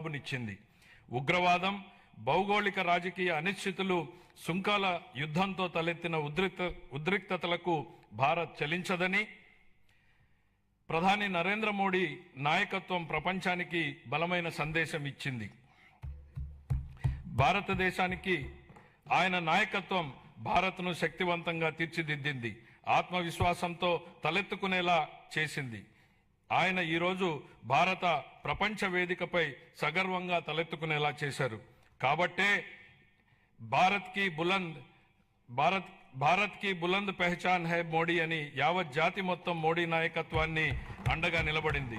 జవాబునిచ్చింది. ఉగ్రవాదం, భౌగోళిక రాజకీయ అనిశ్చితులు, సుంకాల యుద్ధంతో తలెత్తిన ఉద్రిక్తతలకు భారత్ చలించదని, ప్రధాని నరేంద్ర మోడీ నాయకత్వం ప్రపంచానికి బలమైన సందేశం ఇచ్చింది. భారతదేశానికి ఆయన నాయకత్వం భారత్ను శక్తివంతంగా తీర్చిదిద్దింది, ఆత్మవిశ్వాసంతో తలెత్తుకునేలా చేసింది. ఆయన ఈరోజు భారత ప్రపంచ వేదికపై సగర్వంగా తలెత్తుకునేలా చేశారు. కాబట్టే భారత్ కి బులంద్ పెహచాన్ హై మోడీ అని యావత్ జాతి మొత్తం మోడీ నాయకత్వాన్ని అండగా నిలబడింది.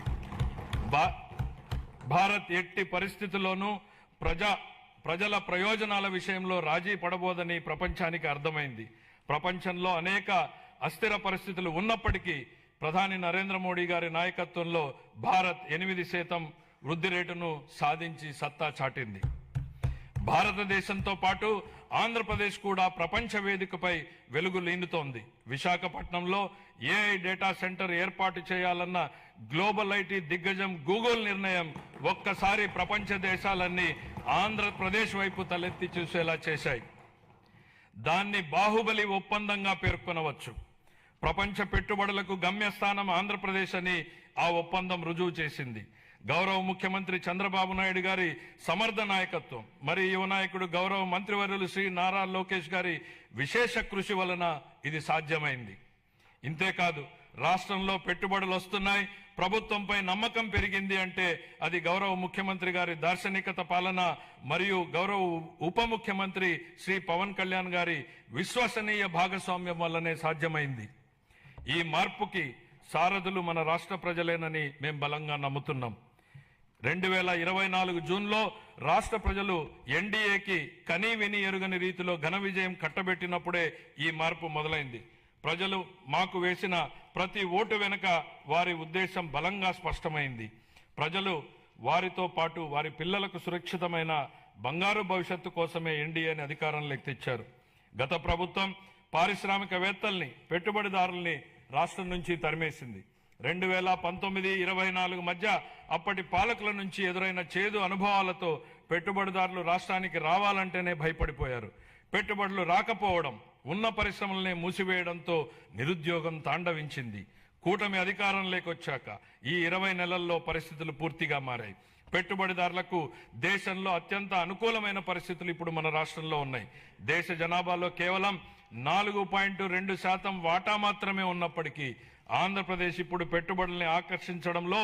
భారత్ ఎట్టి పరిస్థితుల్లోనూ ప్రజల ప్రయోజనాల విషయంలో రాజీ పడబోదని ప్రపంచానికి అర్థమైంది. ప్రపంచంలో అనేక అస్థిర పరిస్థితులు ఉన్నప్పటికీ ప్రధాని నరేంద్ర మోడీ గారి నాయకత్వంలో భారత్ 8% వృద్ధి రేటును సాధించి సత్తా చాటింది. భారతదేశంతో పాటు ఆంధ్రప్రదేశ్ కూడా ప్రపంచ వేదికపై వెలుగులీనుతోంది. విశాఖపట్నంలో ఏఐ డేటా సెంటర్ ఏర్పాటు చేయాలన్న గ్లోబల్ ఐటీ దిగ్గజం గూగుల్ నిర్ణయం ఒక్కసారి ప్రపంచ దేశాలన్నీ ఆంధ్రప్రదేశ్ వైపు తలెత్తి చూసేలా చేశాయి. దాన్ని బాహుబలి ఒప్పందంగా పేర్కొనవచ్చు. ప్రపంచ పెట్టుబడులకు గమ్యస్థానం ఆంధ్రప్రదేశ్ అని ఆ ఒప్పందం రుజువు చేసింది. గౌరవ ముఖ్యమంత్రి చంద్రబాబు నాయుడు గారి సమర్థ నాయకత్వం, మరి యువ నాయకుడు గౌరవ మంత్రివర్యులు శ్రీ నారా లోకేష్ గారి విశేష కృషి వలన ఇది సాధ్యమైంది. ఇంతేకాదు, రాష్ట్రంలో పెట్టుబడులు వస్తున్నాయి, ప్రభుత్వంపై నమ్మకం పెరిగింది అంటే అది గౌరవ ముఖ్యమంత్రి గారి దార్శనికత పాలన మరియు గౌరవ ఉప ముఖ్యమంత్రి శ్రీ పవన్ కళ్యాణ్ గారి విశ్వసనీయ భాగస్వామ్యం వల్లనే సాధ్యమైంది. ఈ మార్పుకి సారథులు మన రాష్ట్ర ప్రజలేనని మేము బలంగా నమ్ముతున్నాం. 2024 జూన్లో రాష్ట్ర ప్రజలు ఎన్డీఏకి కనీ విని ఎరుగని రీతిలో ఘన విజయం కట్టబెట్టినప్పుడే ఈ మార్పు మొదలైంది. ప్రజలు మాకు వేసిన ప్రతి ఓటు వెనుక వారి ఉద్దేశం బలంగా స్పష్టమైంది. ప్రజలు వారితో పాటు వారి పిల్లలకు సురక్షితమైన బంగారు భవిష్యత్తు కోసమే ఎన్డీఏని అధికారంలోకి తెచ్చారు. గత ప్రభుత్వం పారిశ్రామికవేత్తల్ని, పెట్టుబడిదారుల్ని రాష్ట్రం నుంచి తరిమేసింది. 2019-24 మధ్య అప్పటి పాలకుల నుంచి ఎదురైన చేదు అనుభవాలతో పెట్టుబడిదారులు రాష్ట్రానికి రావాలంటేనే భయపడిపోయారు. పెట్టుబడులు రాకపోవడం, ఉన్న పరిశ్రమలనే మూసివేయడంతో నిరుద్యోగం తాండవించింది. కూటమి అధికారంలోకి వచ్చాక ఈ 20 నెలల్లో పరిస్థితులు పూర్తిగా మారాయి. పెట్టుబడిదారులకు దేశంలో అత్యంత అనుకూలమైన పరిస్థితులు ఇప్పుడు మన రాష్ట్రంలో ఉన్నాయి. దేశ జనాభాలో కేవలం 4.2% వాటా మాత్రమే ఉన్నప్పటికీ ఆంధ్రప్రదేశ్ ఇప్పుడు పెట్టుబడుల్ని ఆకర్షించడంలో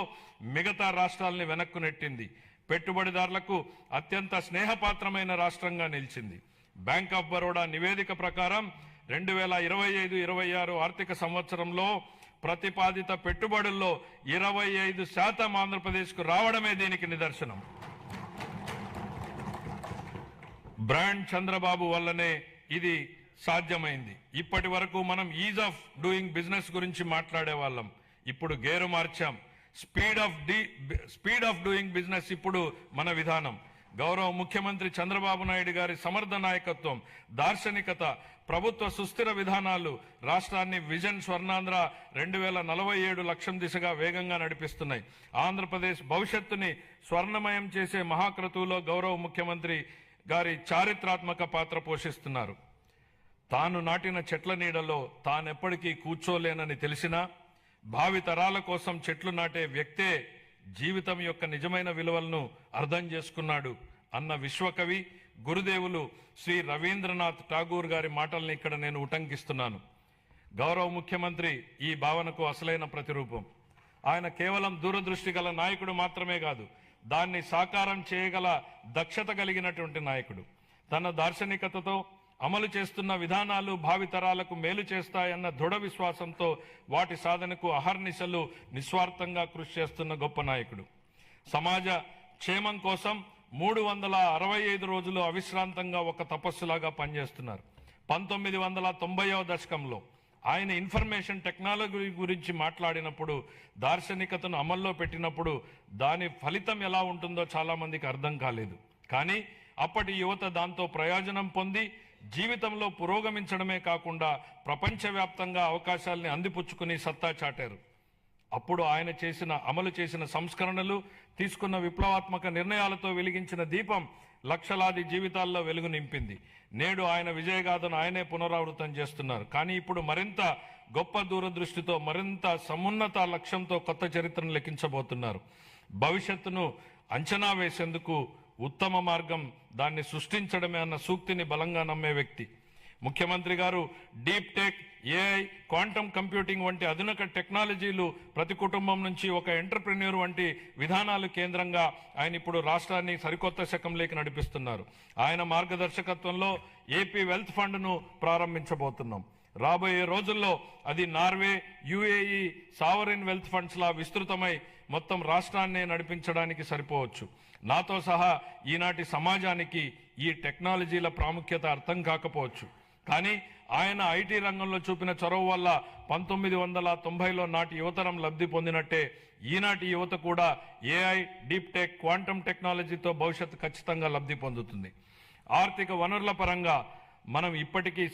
మిగతా రాష్ట్రాలని వెనక్కు నెట్టింది. పెట్టుబడిదారులకు అత్యంత స్నేహపాత్రమైన రాష్ట్రంగా నిలిచింది. బ్యాంక్ ఆఫ్ బరోడా నివేదిక ప్రకారం 2025-26 ఆర్థిక సంవత్సరంలో ప్రతిపాదిత పెట్టుబడుల్లో 25% ఆంధ్రప్రదేశ్కు రావడమే దీనికి నిదర్శనం. బ్రాండ్ చంద్రబాబు వల్లనే ఇది సాధ్యమైంది. ఇప్పటి వరకు మనం ఈజ్ ఆఫ్ డూయింగ్ బిజినెస్ గురించి మాట్లాడే వాళ్ళం, ఇప్పుడు గేరు మార్చాం. స్పీడ్ ఆఫ్ డూయింగ్ బిజినెస్ ఇప్పుడు మన విధానం. గౌరవ ముఖ్యమంత్రి చంద్రబాబు నాయుడు గారి సమర్థ నాయకత్వం, దార్శనికత, ప్రభుత్వ సుస్థిర విధానాలు రాష్ట్రాన్ని విజన్ స్వర్ణాంధ్ర 2047 లక్ష్యం దిశగా వేగంగా నడిపిస్తున్నాయి. ఆంధ్రప్రదేశ్ భవిష్యత్తుని స్వర్ణమయం చేసే మహాక్రతువులో గౌరవ ముఖ్యమంత్రి గారి చారిత్రాత్మక పాత్ర పోషిస్తున్నారు. తాను నాటిన చెట్ల నీడలో తానెప్పటికీ కూర్చోలేనని తెలిసినా భావి తరాల కోసం చెట్లు నాటే వ్యక్తే జీవితం యొక్క నిజమైన విలువలను అర్థం చేసుకున్నాడు అన్న విశ్వకవి గురుదేవులు శ్రీ రవీంద్రనాథ్ ఠాగూర్ గారి మాటల్ని ఇక్కడ నేను ఉటంకిస్తున్నాను. గౌరవ ముఖ్యమంత్రి ఈ భావనకు అసలైన ప్రతిరూపం. ఆయన కేవలం దూరదృష్టి గల నాయకుడు మాత్రమే కాదు, దాన్ని సాకారం చేయగల దక్షత కలిగినటువంటి నాయకుడు. తన దార్శనికతతో అమలు చేస్తున్న విధానాలు భావితరాలకు మేలు చేస్తాయన్న దృఢ విశ్వాసంతో వాటి సాధనకు అహర్నిశలు నిస్వార్థంగా కృషి చేస్తున్న గొప్ప నాయకుడు. సమాజ క్షేమం కోసం 365 రోజులు అవిశ్రాంతంగా ఒక తపస్సులాగా పనిచేస్తున్నారు. 1990వ దశకంలో ఆయన ఇన్ఫర్మేషన్ టెక్నాలజీ గురించి మాట్లాడినప్పుడు, దార్శనికతను అమల్లో పెట్టినప్పుడు దాని ఫలితం ఎలా ఉంటుందో చాలా మందికి అర్థం కాలేదు. కానీ అప్పటి యువత దాంతో ప్రయోజనం పొంది జీవితంలో పురోగమించడమే కాకుండా ప్రపంచవ్యాప్తంగా అవకాశాల్ని అందిపుచ్చుకుని సత్తా చాటారు. అప్పుడు ఆయన అమలు చేసిన సంస్కరణలు, తీసుకున్న విప్లవాత్మక నిర్ణయాలతో వెలిగించిన దీపం లక్షలాది జీవితాల్లో వెలుగు నింపింది. నేడు ఆయన విజయగాథను ఆయనే పునరావృతం చేస్తున్నారు. కానీ ఇప్పుడు మరింత గొప్ప దూరదృష్టితో, మరింత సమున్నత లక్ష్యంతో కొత్త చరిత్రను లిఖించబోతున్నారు. భవిష్యత్తును అంచనా వేసేందుకు ఉత్తమ మార్గం దాన్ని సృష్టించడమే అన్న సూక్తిని బలంగా నమ్మే వ్యక్తి. ముఖ్యమంత్రి గారు deep tech, AI, quantum computing వంటి ఆధునిక టెక్నాలజీలు ప్రతి కుటుంబం నుంచి ఒక ఎంటర్ప్రెన్యూర్ వంటి విధానాలు కేంద్రంగా ఆయన ఇప్పుడు రాష్ట్రాన్ని సరికొత్త శకంలోకి నడిపిస్తున్నారు. ఆయన మార్గదర్శకత్వంలో ఏపీ వెల్త్ ఫండ్ను ప్రారంభించబోతున్నాం. రాబోయే రోజుల్లో అది Norway, UAE sovereign wealth funds లా విస్తృతమై మొత్తం రాష్ట్రాన్నే నడిపించడానికి సరిపోవచ్చు. నాతో సహా ఈనాటి సమాజానికి ఈ టెక్నాలజీల ప్రాముఖ్యత అర్థం కాకపోవచ్చు. కానీ ఆయన ఐటీ రంగంలో చూపిన చొరవ వల్ల 1990లో నాటి యువతరం లబ్ధి పొందినట్టే ఈనాటి యువత కూడా ఏఐ, డీప్ టెక్, క్వాంటమ్ టెక్నాలజీతో భవిష్యత్తు ఖచ్చితంగా లబ్ధి పొందుతుంది. ఆర్థిక వనరుల పరంగా మనం ఇప్పటికీ